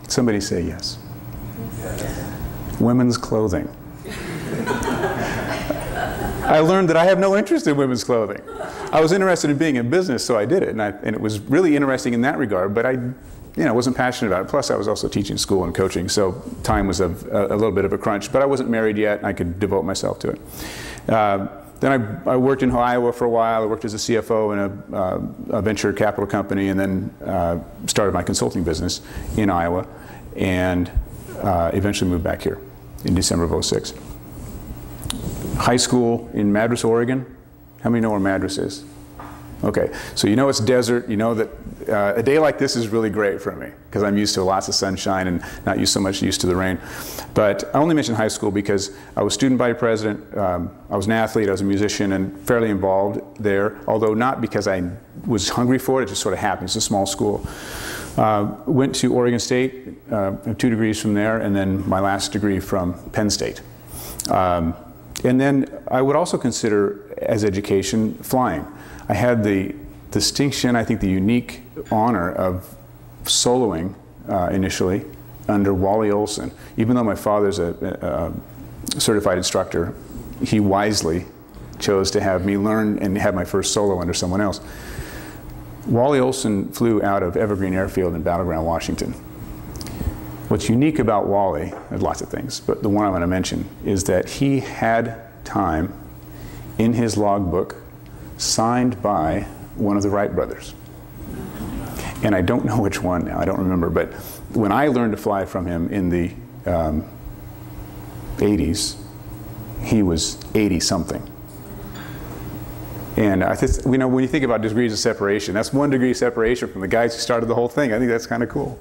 Somebody say yes. Women's clothing. I learned that I have no interest in women's clothing. I was interested in being in business, so I did it, and it was really interesting in that regard, but I wasn't passionate about it. Plus, I was also teaching school and coaching, so time was a little bit of a crunch, but I wasn't married yet, and I could devote myself to it. Then I worked in Iowa for a while. I worked as a CFO in a venture capital company, and then started my consulting business in Iowa, and eventually moved back here in December of '06. High school in Madras, Oregon. How many know where Madras is? Okay, so you know it's desert. You know that a day like this is really great for me because I'm used to lots of sunshine and not so much used to the rain. But I only mentioned high school because I was student body president, I was an athlete, I was a musician, and fairly involved there, although not because I was hungry for it, it just sort of happened. It's a small school. Went to Oregon State, 2 degrees from there, and then my last degree from Penn State. And then I would also consider as education flying. I had the distinction, I think the unique honor of soloing initially under Wally Olson. Even though my father's a certified instructor, he wisely chose to have me learn and have my first solo under someone else. Wally Olson flew out of Evergreen Airfield in Battle Ground, Washington. What's unique about Wally, there's lots of things, but the one I'm going to mention is that he had time in his logbook signed by one of the Wright brothers. And I don't know which one now, I don't remember, but when I learned to fly from him in the 80s, he was 80-something. And I think, when you think about degrees of separation, that's 1 degree separation from the guys who started the whole thing. I think that's kind of cool.